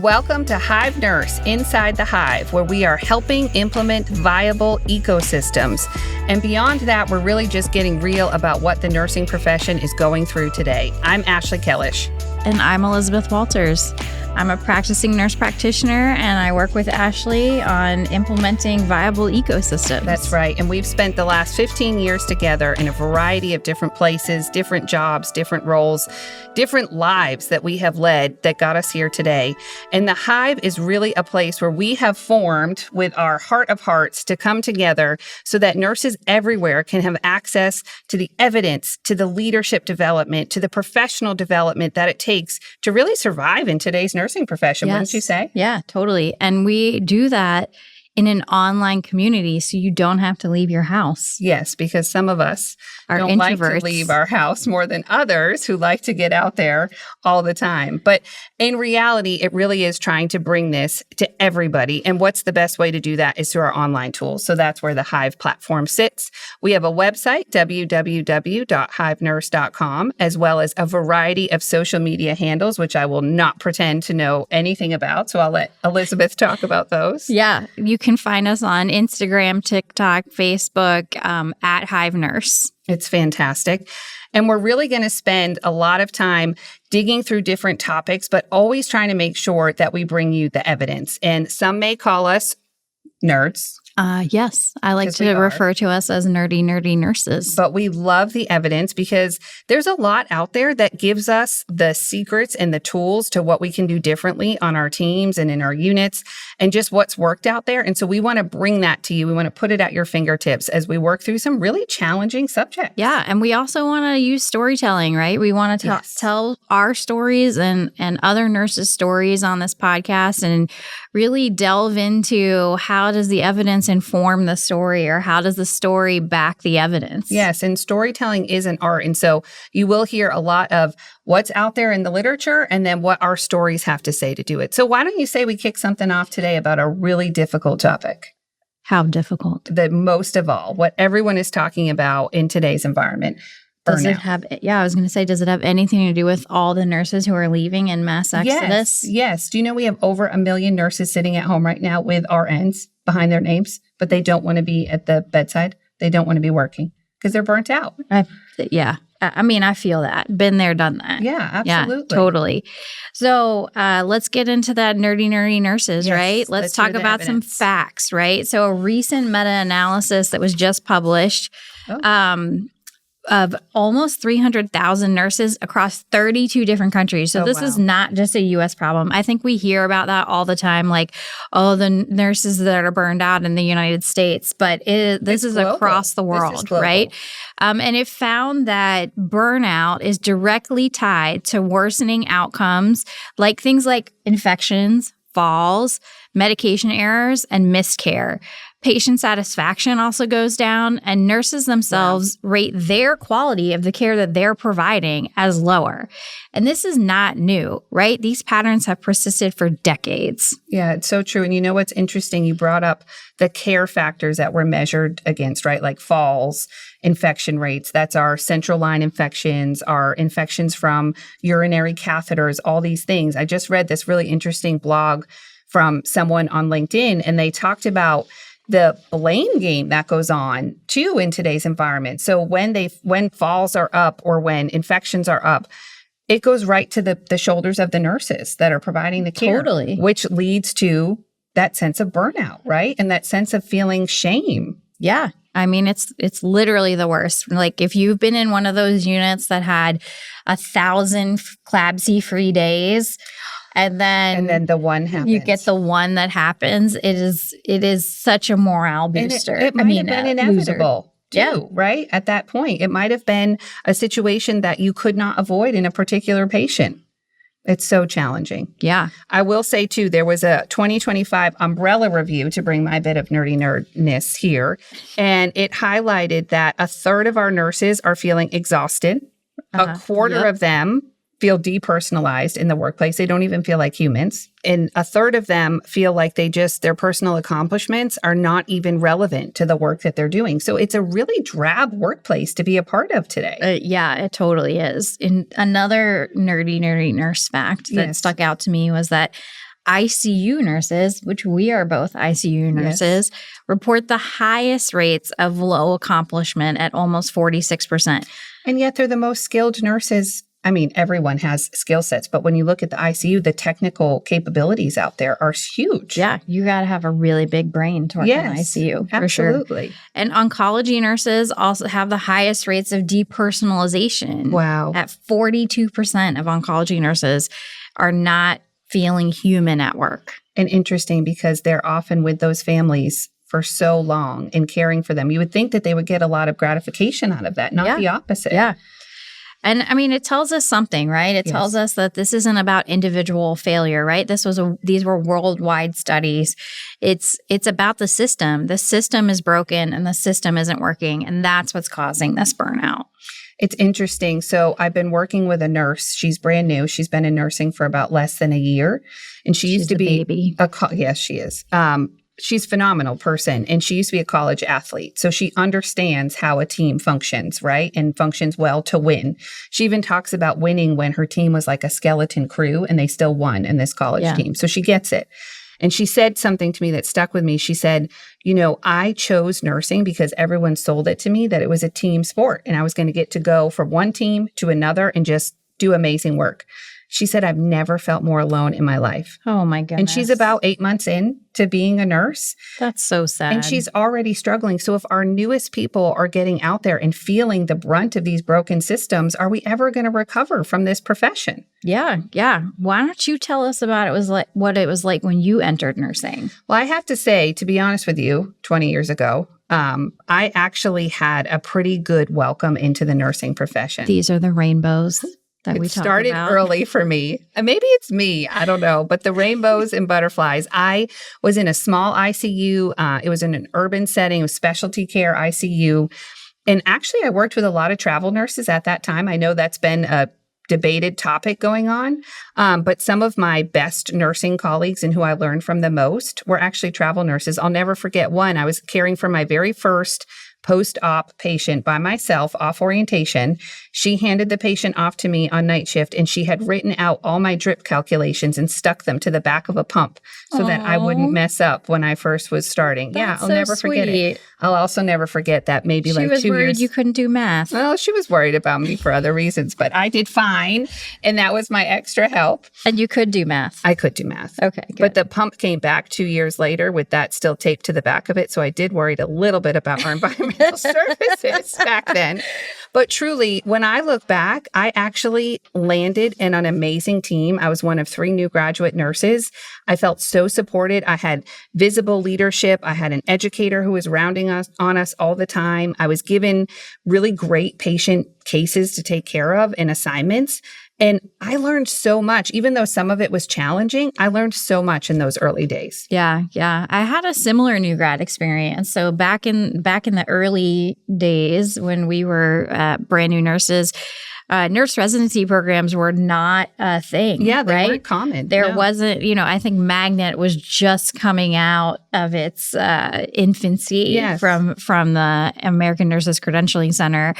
Welcome to HIVE Nurse, Inside the Hive, where we are helping implement viable ecosystems. And beyond that, we're really just getting real about what the nursing profession is going through today. I'm Ashley Kellish. And I'm Elizabeth Walters. I'm a practicing nurse practitioner, and I work with Ashley on implementing viable ecosystems. That's right. And we've spent the last 15 years together in a variety of different places, different jobs, different roles, different lives that we have led that got us here today. And the Hive is really a place where we have formed with our heart of hearts to come together so that nurses everywhere can have access to the evidence, to the leadership development, to the professional development that it takes to really survive in today's nursing profession, Yes. Wouldn't you say? Yeah, totally. And we do that in an online community, so you don't have to leave your house. Yes, because some of us Are don't like introverts. to leave our house more than others who like to get out there all the time. But in reality, it really is trying to bring this to everybody. And what's the best way to do that is through our online tools. So that's where the Hive platform sits. We have a website, www.hivenurse.com, as well as a variety of social media handles, which I will not pretend to know anything about. So I'll let Elizabeth talk about those. Yeah, you can find us on Instagram, TikTok, Facebook, at HIVE Nurse. It's fantastic. And we're really going to spend a lot of time digging through different topics, but always trying to make sure that we bring you the evidence. And some may call us nerds. Yes, I like to refer to us as nerdy nurses. But we love the evidence because there's a lot out there that gives us the secrets and the tools to what we can do differently on our teams and in our units and just what's worked out there. And so we want to bring that to you. We want to put it at your fingertips as we work through some really challenging subjects. Yeah, and we also want to use storytelling, right? We want to tell our stories and other nurses' stories on this podcast and really delve into how does the evidence inform the story, or how does the story back the evidence? Yes, and storytelling is an art. And so you will hear a lot of what's out there in the literature and then what our stories have to say to do it. So why don't you say we kick something off today about a really difficult topic? How difficult? The most of all, what everyone is talking about in today's environment. Does Burnout. it have, I was going to say, does it have anything to do with all the nurses who are leaving in mass exodus? Yes. Do you know we have over 1 million nurses sitting at home right now with RNs behind their names, but they don't want to be at the bedside. They don't want to be working because they're burnt out. Yeah. I mean, I feel that. Been there, done that. Yeah, absolutely. Yeah, totally. So let's get into that nerdy nurses, Yes, right? Let's talk about some facts, right? So a recent meta-analysis that was just published of almost 300,000 nurses across 32 different countries. So this is not just a U.S. problem. I think we hear about that all the time, like, oh, the nurses that are burned out in the United States. But this is across the world, right? And it found that burnout is directly tied to worsening outcomes, like things like infections, falls, medication errors, and missed care. Patient satisfaction also goes down, and nurses themselves rate their quality of the care that they're providing as lower. And this is not new, right? These patterns have persisted for decades. Yeah, it's so true. And you know what's interesting? You brought up the care factors that were measured against, right? Like falls, infection rates. That's our central line infections, our infections from urinary catheters, all these things. I just read this really interesting blog from someone on LinkedIn, and they talked about the blame game that goes on too in today's environment. So when falls are up or when infections are up, it goes right to the shoulders of the nurses that are providing the care, Totally. Which leads to that sense of burnout, right? And that sense of feeling shame. Yeah. I mean, it's literally the worst. Like if you've been in one of those units that had 1,000 CLABSI-free days, and then the one happens. You get the one that happens. It is such a morale booster. It might have been inevitable too, right? At that point, it might have been a situation that you could not avoid in a particular patient. It's so challenging. Yeah. I will say too, there was a 2025 umbrella review, to bring my bit of nerdiness here, and it highlighted that 1/3 of our nurses are feeling exhausted. A quarter of them feel depersonalized in the workplace. They don't even feel like humans. And 1/3 of them feel like their personal accomplishments are not even relevant to the work that they're doing. So it's a really drab workplace to be a part of today. Yeah, it totally is. And another nerdy nurse fact that stuck out to me was that ICU nurses, which we are both ICU nurses, report the highest rates of low accomplishment at almost 46%. And yet they're the most skilled nurses. I mean, everyone has skill sets, but when you look at the ICU, the technical capabilities out there are huge. Yeah, you got to have a really big brain to work in the ICU, for absolutely. Sure. And oncology nurses also have the highest rates of depersonalization. Wow. At 42% of oncology nurses are not feeling human at work. And interesting because they're often with those families for so long and caring for them. You would think that they would get a lot of gratification out of that, not the opposite. Yeah. And I mean, it tells us something, right? It tells us that this isn't about individual failure, right? These were worldwide studies. It's about the system. The system is broken and the system isn't working. And that's what's causing this burnout. It's interesting. So I've been working with a nurse. She's brand new. She's been in nursing for about less than a year. And she used to be baby. Yes, she is. She's a phenomenal person, and she used to be a college athlete. So she understands how a team functions, right? And functions well to win. She even talks about winning when her team was like a skeleton crew and they still won in this college team. So she gets it. And she said something to me that stuck with me. She said, I chose nursing because everyone sold it to me that it was a team sport and I was going to get to go from one team to another and just do amazing work. She said, I've never felt more alone in my life. Oh, my goodness. And she's about 8 months in to being a nurse. That's so sad. And she's already struggling. So if our newest people are getting out there and feeling the brunt of these broken systems, are we ever going to recover from this profession? Yeah. Why don't you tell us about what it was like when you entered nursing? Well, I have to say, to be honest with you, 20 years ago, I actually had a pretty good welcome into the nursing profession. These are the rainbows. It started early for me. Maybe it's me. I don't know. But the rainbows and butterflies. I was in a small ICU. It was in an urban setting. It was specialty care ICU. And actually, I worked with a lot of travel nurses at that time. I know that's been a debated topic going on. But some of my best nursing colleagues and who I learned from the most were actually travel nurses. I'll never forget one. I was caring for my very first post-op patient by myself off orientation. She handed the patient off to me on night shift, and she had written out all my drip calculations and stuck them to the back of a pump so that I wouldn't mess up when I first was starting. I'll never forget it. I'll also never forget that maybe she was 2 years. Worried you couldn't do math. Well, she was worried about me for other reasons, but I did fine, and that was my extra help. And you could do math. I could do math. Okay, good. But the pump came back 2 years later with that still taped to the back of it, so I did worry a little bit about our environmental services back then. But truly, when I look back, I actually landed in an amazing team. I was one of 3 new graduate nurses. I felt so supported. I had visible leadership. I had an educator who was rounding on us all the time. I was given really great patient cases to take care of and assignments. And I learned so much. Even though some of it was challenging, I learned so much in those early days. Yeah. I had a similar new grad experience. So back in the early days when we were brand new nurses, nurse residency programs were not a thing. Yeah, they right? weren't common. There wasn't, I think Magnet was just coming out of its infancy from the American Nurses Credentialing Center.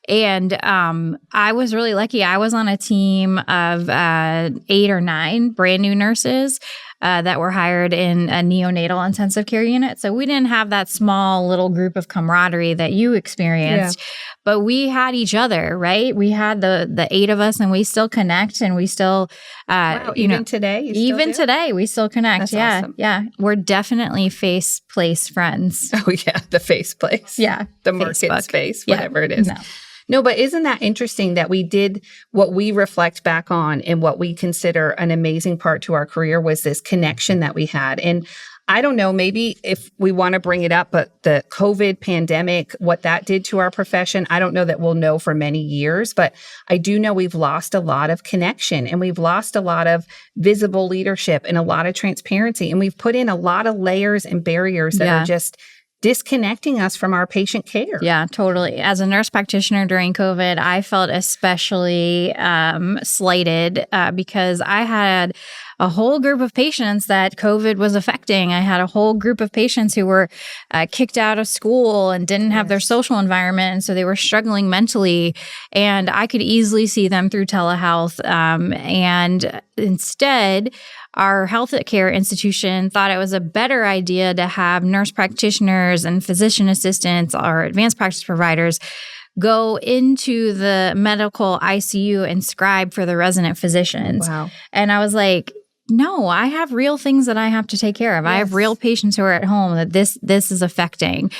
And I was really lucky. I was on a team of 8 or 9 brand new nurses that were hired in a neonatal intensive care unit. So we didn't have that small little group of camaraderie that you experienced, but we had each other, right? We had the 8 of us, and we still connect, and we still, even today, today, we still connect. That's awesome. Yeah. We're definitely face place friends. Oh yeah, the face place. Yeah, the market space, whatever it is. No, but isn't that interesting that we did what we reflect back on, and what we consider an amazing part to our career was this connection that we had. And I don't know, maybe if we want to bring it up, but the COVID pandemic, what that did to our profession, I don't know that we'll know for many years, but I do know we've lost a lot of connection, and we've lost a lot of visible leadership and a lot of transparency. And we've put in a lot of layers and barriers that are just disconnecting us from our patient care. Yeah, totally. As a nurse practitioner during COVID, I felt especially slighted because I had a whole group of patients that COVID was affecting. I had a whole group of patients who were kicked out of school and didn't have their social environment. And so they were struggling mentally. And I could easily see them through telehealth. And instead, our healthcare institution thought it was a better idea to have nurse practitioners and physician assistants or advanced practice providers go into the medical ICU and scribe for the resident physicians. Wow. And I was like, no, I have real things that I have to take care of. Yes. I have real patients who are at home that this is affecting.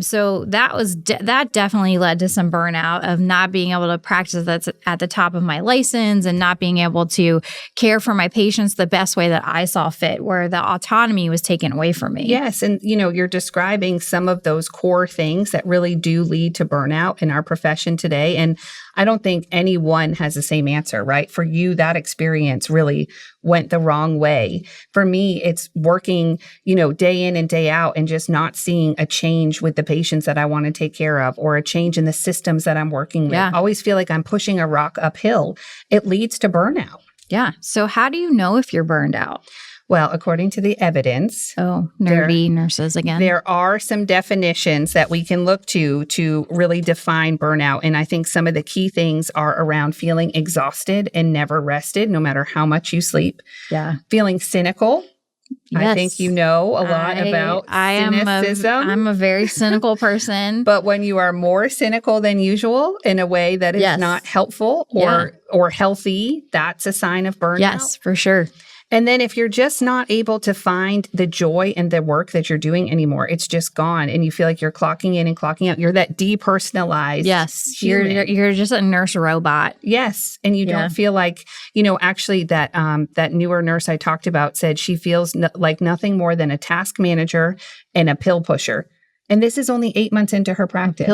So that definitely led to some burnout of not being able to practice that's at the top of my license and not being able to care for my patients the best way that I saw fit, where the autonomy was taken away from me. Yes. And, you're describing some of those core things that really do lead to burnout in our profession today. And I don't think anyone has the same answer, right? For you, that experience really went the wrong way. For me, it's working, day in and day out and just not seeing a change with the patients that I want to take care of or a change in the systems that I'm working with. I always feel like I'm pushing a rock uphill. It leads to burnout. Yeah. So how do you know if you're burned out? Well, according to the evidence, nerdy nurses again. There are some definitions that we can look to really define burnout. And I think some of the key things are around feeling exhausted and never rested, no matter how much you sleep. Yeah. Feeling cynical. Yes. I think a lot about cynicism. I'm a very cynical person. But when you are more cynical than usual in a way that is not helpful or healthy, that's a sign of burnout. Yes, for sure. And then if you're just not able to find the joy in the work that you're doing anymore, it's just gone and you feel like you're clocking in and clocking out. You're that depersonalized. Yes. Human. You're just a nurse robot. Yes. And you don't feel like, actually that newer nurse I talked about said she feels like nothing more than a task manager and a pill pusher. And this is only 8 months into her practice.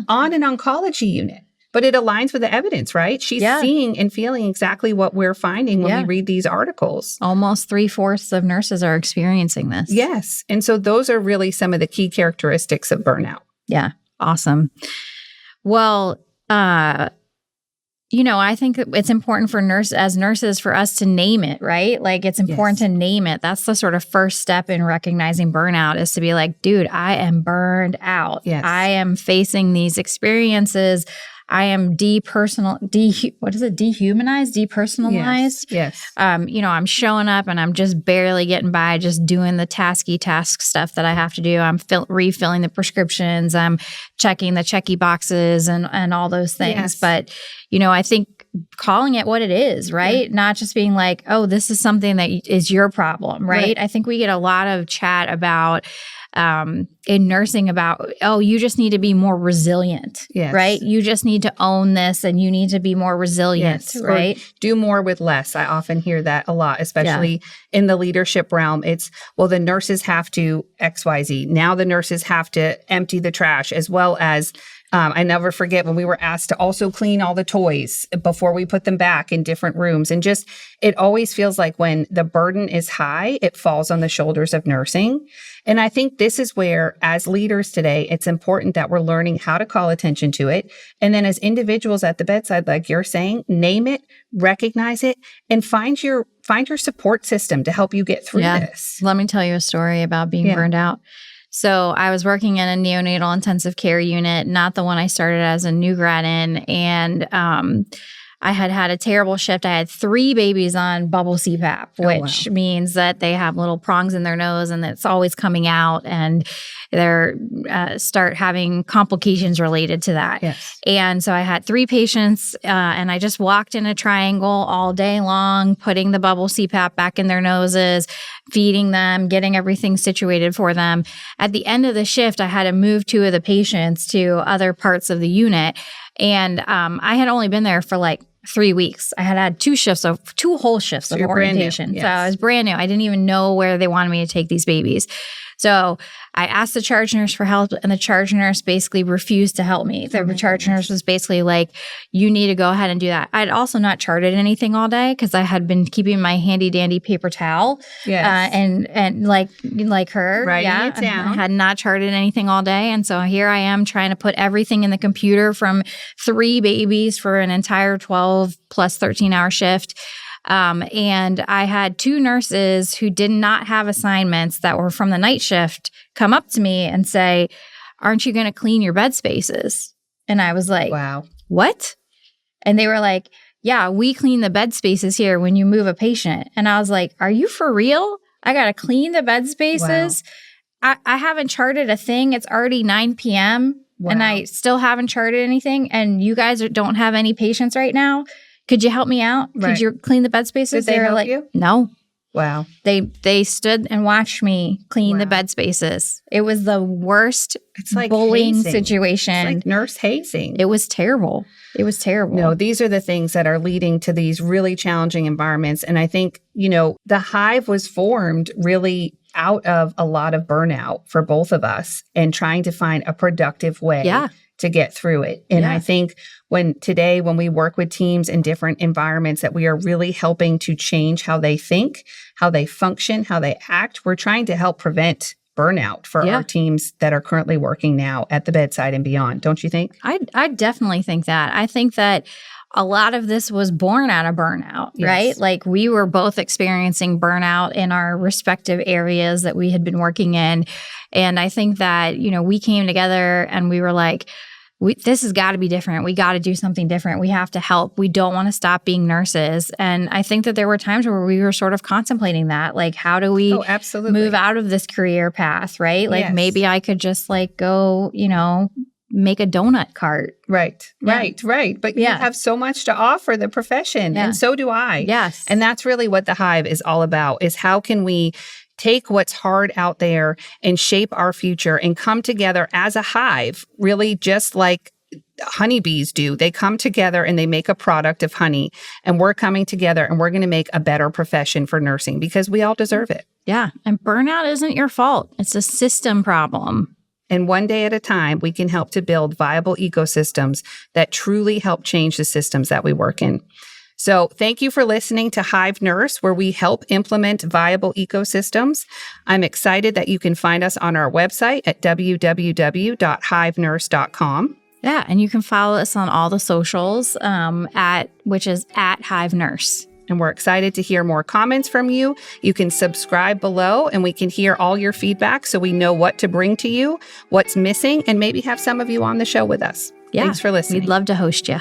On an oncology unit. But it aligns with the evidence, right? She's seeing and feeling exactly what we're finding when we read these articles. Almost 3/4 of nurses are experiencing this. Yes. And so those are really some of the key characteristics of burnout. Yeah. Awesome. Well, I think it's important for nurses for us to name it, right? Like it's important to name it. That's the sort of first step in recognizing burnout is to be like, dude, I am burned out. Yes. I am facing these experiences. I am dehumanized, depersonalized. Yes. I'm showing up and I'm just barely getting by, just doing the task stuff that I have to do. I'm refilling the prescriptions. I'm checking the checky boxes and all those things. Yes. But, I think calling it what it is, right? Yeah. Not just being like, oh, this is something that is your problem, right? I think we get a lot of chat about in nursing about, oh, you just need to be more resilient, right? You just need to own this and you need to be more resilient, right? Or do more with less. I often hear that a lot, especially in the leadership realm. It's, well, the nurses have to XYZ. Now the nurses have to empty the trash as well as I never forget when we were asked to also clean all the toys before we put them back in different rooms. And just, it always feels like when the burden is high, it falls on the shoulders of nursing. And I think this is where, as leaders today, it's important that we're learning how to call attention to it. And then as individuals at the bedside, like you're saying, name it, recognize it, and find your support system to help you get through this. Let me tell you a story about being burned out. So I was working in a neonatal intensive care unit, not the one I started as a new grad in. And I had a terrible shift. I had 3 babies on bubble CPAP, which means that they have little prongs in their nose and it's always coming out and they're start having complications related to that. Yes. And so I had 3 patients and I just walked in a triangle all day long, putting the bubble CPAP back in their noses, feeding them, getting everything situated for them. At the end of the shift, I had to move 2 of the patients to other parts of the unit. And I had only been there for like 3 weeks. I had 2 whole shifts of orientation. So I was brand new. I didn't even know where they wanted me to take these babies. So I asked the charge nurse for help and the charge nurse basically refused to help me. The charge nurse was basically like, you need to go ahead and do that. I'd also not charted anything all day because I had been keeping my handy dandy paper towel and like her. Writing it down. I had not charted anything all day. And so here I am trying to put everything in the computer from 3 babies for an entire 12 plus 13 hour shift. And I had 2 nurses who did not have assignments that were from the night shift come up to me and say, aren't you going to clean your bed spaces? And I was like, wow, what? And they were like, yeah, we clean the bed spaces here when you move a patient. And I was like, are you for real? I got to clean the bed spaces. Wow. I haven't charted a thing. It's already 9 p.m. Wow. And I still haven't charted anything. And you guys don't have any patients right now. Could you help me out? Right. Could you clean the bed spaces? Did they help like, you? No. Wow. They stood and watched me clean the bed spaces. It was the worst bullying hazing. Situation. It's like nurse hazing. It was terrible. It was terrible. No, these are the things that are leading to these really challenging environments. And I think, the Hive was formed really out of a lot of burnout for both of us and trying to find a productive way to get through it. And I think when we work with teams in different environments, that we are really helping to change how they think, how they function, how they act. We're trying to help prevent burnout for our teams that are currently working now at the bedside and beyond. Don't you think? I definitely think that. I think that a lot of this was born out of burnout, right? Like we were both experiencing burnout in our respective areas that we had been working in. And I think that, we came together and we were like, this has got to be different. We got to do something different. We have to help. We don't want to stop being nurses. And I think that there were times where we were sort of contemplating that, like, how do we move out of this career path, right? Like maybe I could just go, make a donut cart. Right. But you have so much to offer the profession, and so do I. Yes. And that's really what the Hive is all about, is how can we take what's hard out there and shape our future and come together as a hive, really just like honeybees do. They come together and they make a product of honey, and we're coming together and we're going to make a better profession for nursing because we all deserve it. Yeah. And burnout isn't your fault. It's a system problem. And one day at a time, we can help to build viable ecosystems that truly help change the systems that we work in. So thank you for listening to HIVE Nurse, where we help implement viable ecosystems. I'm excited that you can find us on our website at www.hivenurse.com. Yeah, and you can follow us on all the socials, which is at HIVE Nurse. And we're excited to hear more comments from you. You can subscribe below and we can hear all your feedback so we know what to bring to you, what's missing, and maybe have some of you on the show with us. Yeah, thanks for listening. We'd love to host you.